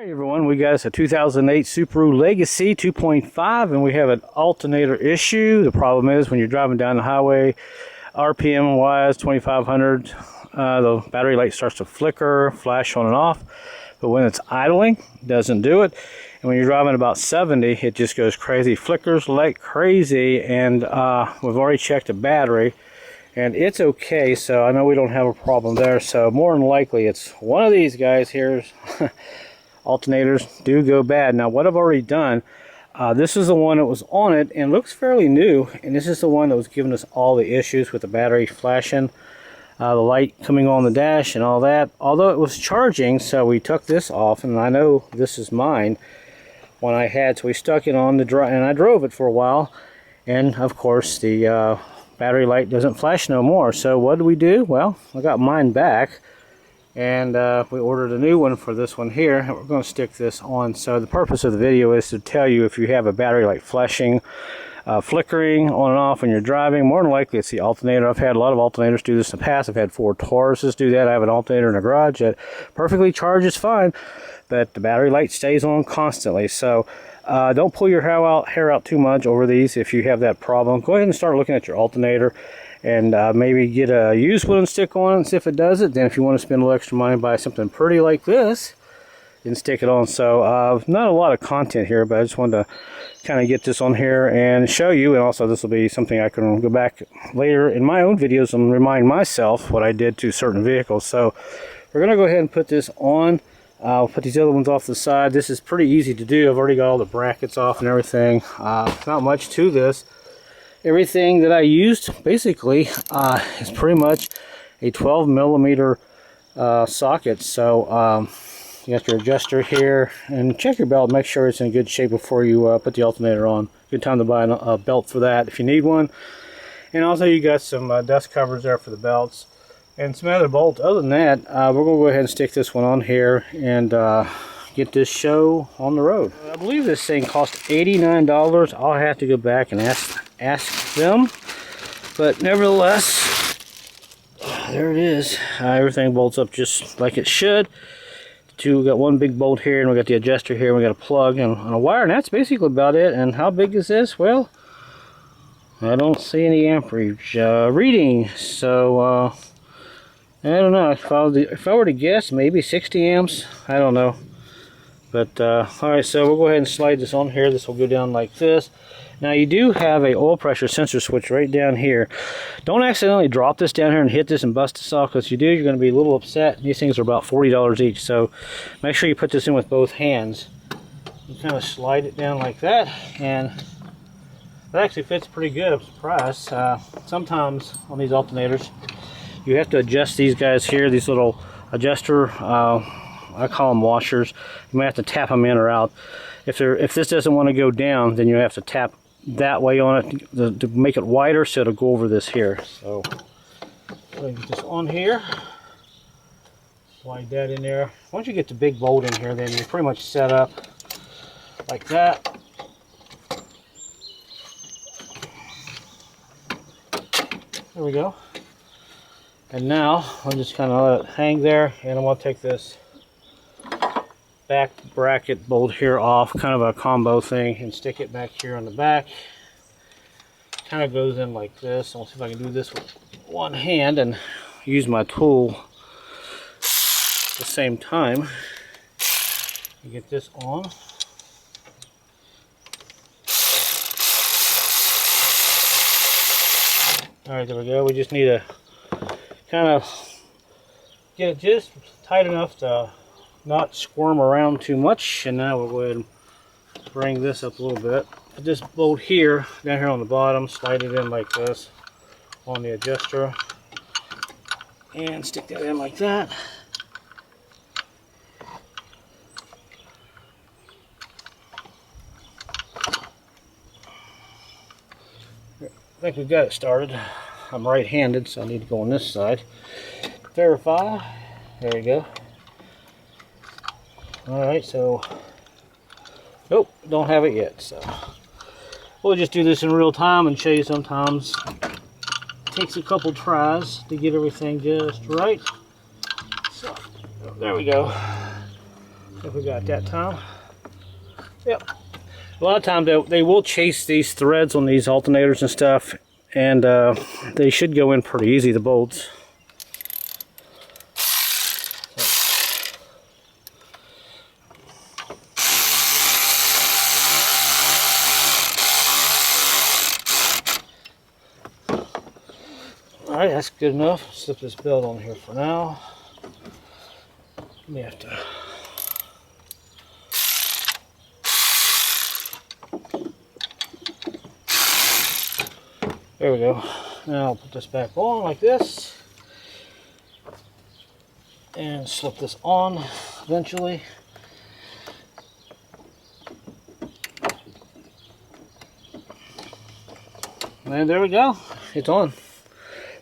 Alright everyone, we got us a 2008 Subaru Legacy 2.5 and we have an alternator issue. The problem is when you're driving down the highway, RPM wise 2500, the battery light starts to flicker, flash on and off, but when it's idling, it doesn't do it. And when you're driving about 70, it just goes crazy, flickers like crazy. And we've already checked the battery and it's okay, so I know we don't have a problem there. So more than likely it's one of these guys here. Alternators do go bad. Now what I've already done, this is the one that was on it and looks fairly new, and this is the one that was giving us all the issues with the battery flashing, the light coming on the dash and all that, although it was charging. So we took this off, and I know this is mine when I had, so we stuck it on the drive and I drove it for a while, and of course the battery light doesn't flash no more. So what do we do? Well, I got mine back, and we ordered a new one for this one here, and we're going to stick this on. So the purpose of the video is to tell you if you have a battery light flashing, flickering on and off when you're driving. More than likely it's the alternator. I've had a lot of alternators do this in the past. I've had Ford Tauruses do that. I have an alternator in the garage that perfectly charges fine, but the battery light stays on constantly. So don't pull your hair out too much over these. If you have that problem, go ahead and start looking at your alternator and maybe get a used one and stick on it and see if it does it. Then if you want to spend a little extra money, buy something pretty like this and stick it on. So not a lot of content here, but I just wanted to kind of get this on here and show you. And also this will be something I can go back later in my own videos and remind myself what I did to certain vehicles. So we're going to go ahead and put this on. I'll put these other ones off the side. This is pretty easy to do. I've already got all the brackets off and everything. Not much to this. Everything that I used basically is pretty much a 12 millimeter socket. So you got your adjuster here, and check your belt, make sure it's in good shape before you put the alternator on. Good time to buy a belt for that if you need one. And also you got some dust covers there for the belts and some other bolts. Other than that, we're going to go ahead and stick this one on here and get this show on the road. I believe this thing cost $89. I'll have to go back and ask them, but nevertheless, there it is. Everything bolts up just like it should. We got one big bolt here, and we got the adjuster here, and we got a plug and a wire, and that's basically about it. And how big is this? Well, I don't see any amperage reading, so I don't know. If I were to guess, maybe 60 amps. I don't know. But alright, so we'll go ahead and slide this on here. This will go down like this. Now you do have a oil pressure sensor switch right down here. Don't accidentally drop this down here and hit this and bust this off, because if you do, you're going to be a little upset. These things are about $40 each, so make sure you put this in with both hands. You kind of slide it down like that, and it actually fits pretty good. I'm surprised. Sometimes on these alternators you have to adjust these guys here, these little adjuster, I call them washers. You might have to tap them in or out. If this doesn't want to go down, then you have to tap that way on it to make it wider, so it'll go over this here. So get this on here, slide that in there. Once you get the big bolt in here, then you're pretty much set up like that. There we go. And now I'll just kind of let it hang there, and I'm going to take this back bracket bolt here off, kind of a combo thing, and stick it back here on the back. Kind of goes in like this. I'll see if I can do this with one hand and use my tool at the same time to get this on. Alright, there we go. We just need to kind of get it just tight enough to not squirm around too much. And now we'll go ahead and bring this up a little bit. Put this bolt here, down here on the bottom, slide it in like this on the adjuster, and stick that in like that. I think we've got it started. I'm right-handed, so I need to go on this side. Verify. There you go. Alright, so nope, don't have it yet, so we'll just do this in real time and show you. Sometimes it takes a couple tries to get everything just right. So there we go. If we got that time. Yep. A lot of times they will chase these threads on these alternators and stuff, and they should go in pretty easy, the bolts. Alright, that's good enough. Slip this belt on here for now. We have to. There we go. Now I'll put this back on like this. And slip this on eventually. And there we go. It's on.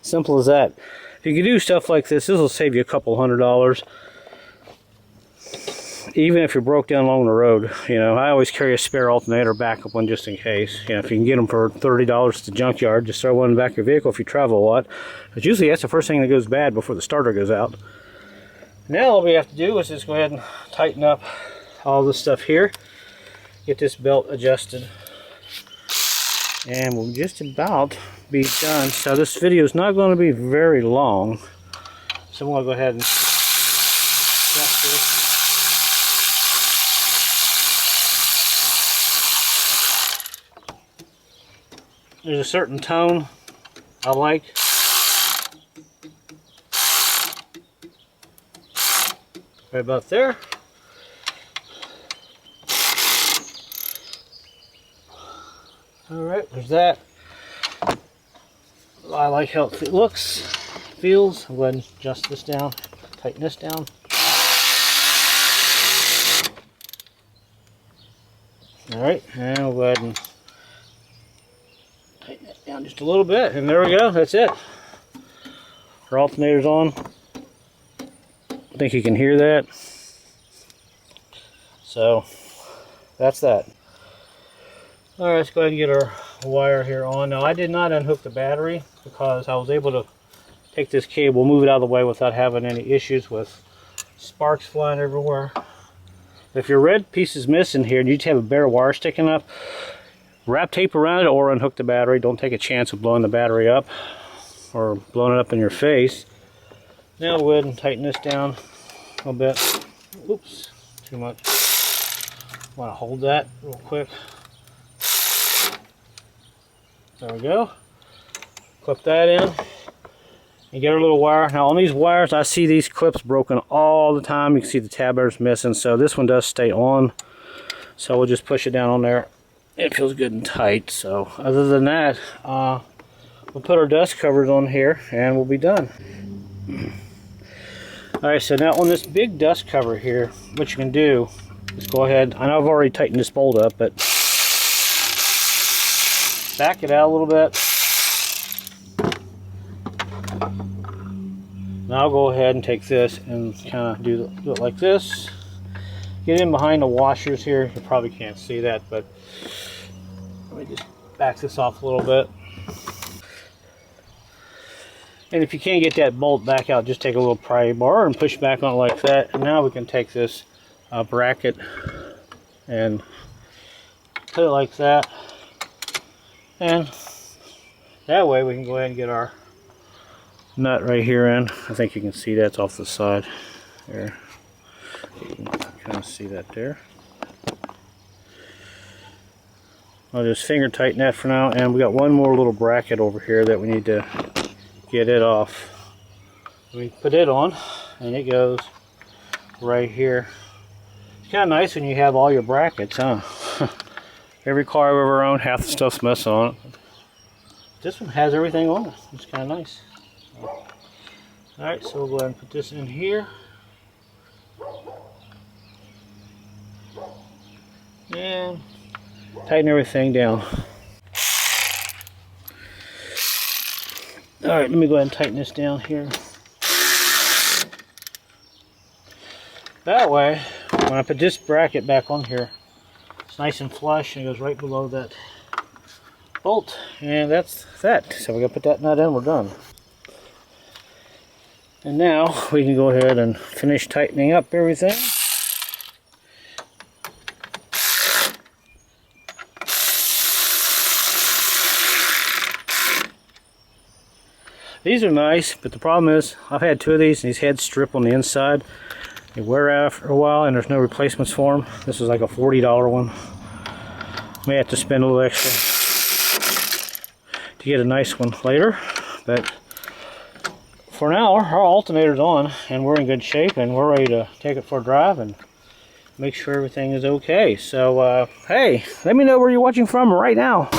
Simple as that. If you can do stuff like this will save you a couple $100. Even if you're broke down along the road. You know, I always carry a spare alternator backup one just in case. You know, if you can get them for $30 at the junkyard, just throw one in the back of your vehicle if you travel a lot. But usually that's the first thing that goes bad before the starter goes out. Now all we have to do is just go ahead and tighten up all this stuff here. Get this belt adjusted. And we'll just about be done. So this video is not going to be very long. So I'm going to go ahead and adjust this. There's a certain tone I like. Right about there. Alright, there's that. I like how it looks, feels. I'll go ahead and adjust this down, tighten this down. Alright, and we'll go ahead and tighten it down just a little bit, and there we go, that's it. Our alternator's on. I think you can hear that. So, that's that. Alright, let's go ahead and get our wire here on. Now, I did not unhook the battery because I was able to take this cable, move it out of the way without having any issues with sparks flying everywhere. If your red piece is missing here and you just have a bare wire sticking up, wrap tape around it or unhook the battery. Don't take a chance of blowing the battery up or blowing it up in your face. Now we'll go ahead and tighten this down a little bit. Oops, too much. Want to hold that real quick. There we go. Clip that in and get our little wire. Now on these wires, I see these clips broken all the time. You can see the tab is missing, so this one does stay on. So we'll just push it down on there. It feels good and tight. So other than that, we'll put our dust covers on here and we'll be done. Alright, so now on this big dust cover here, what you can do is go ahead, I know I've already tightened this bolt up, but back it out a little bit. Now I'll go ahead and take this and kind of do it like this. Get in behind the washers here. You probably can't see that, but let me just back this off a little bit. And if you can't get that bolt back out, just take a little pry bar and push back on it like that. And now we can take this bracket and put it like that. And that way we can go ahead and get our nut right here in. I think you can see that's off the side there. You can kind of see that there. I'll just finger tighten that for now, and we got one more little bracket over here that we need to get it off. We put it on and it goes right here. It's kind of nice when you have all your brackets, huh? Every car I've ever owned, half the stuff's missing on it. This one has everything on it. It's kind of nice. Alright, so we'll go ahead and put this in here. And tighten everything down. Alright, let me go ahead and tighten this down here. That way, when I put this bracket back on here, it's nice and flush and it goes right below that bolt. And that's that. So we're going to put that nut in, we're done. And now we can go ahead and finish tightening up everything. These are nice, but the problem is I've had 2 of these and these heads strip on the inside. They wear out after a while and there's no replacements for them. This is like a $40 one. May have to spend a little extra to get a nice one later, but for now our alternator's on and we're in good shape and we're ready to take it for a drive and make sure everything is okay. So hey, let me know where you're watching from right now.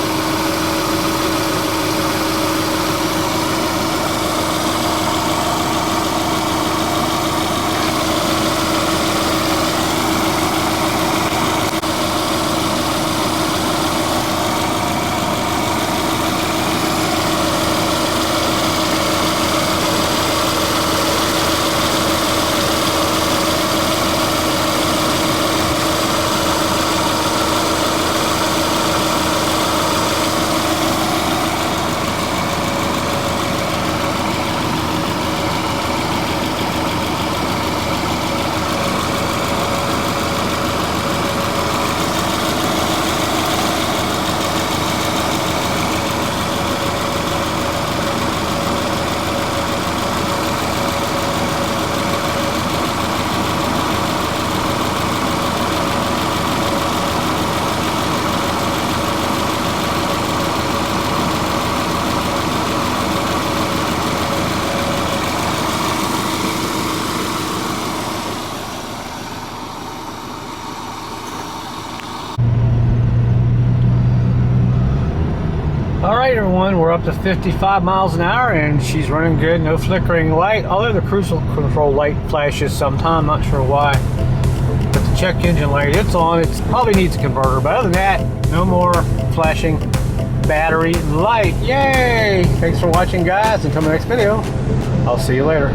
Alright everyone, we're up to 55 miles an hour and she's running good, no flickering light, although the cruise control light flashes sometime, not sure why. But the check engine light, it's on, it probably needs a converter, but other than that, no more flashing battery light. Yay! Thanks for watching guys, until my next video, I'll see you later.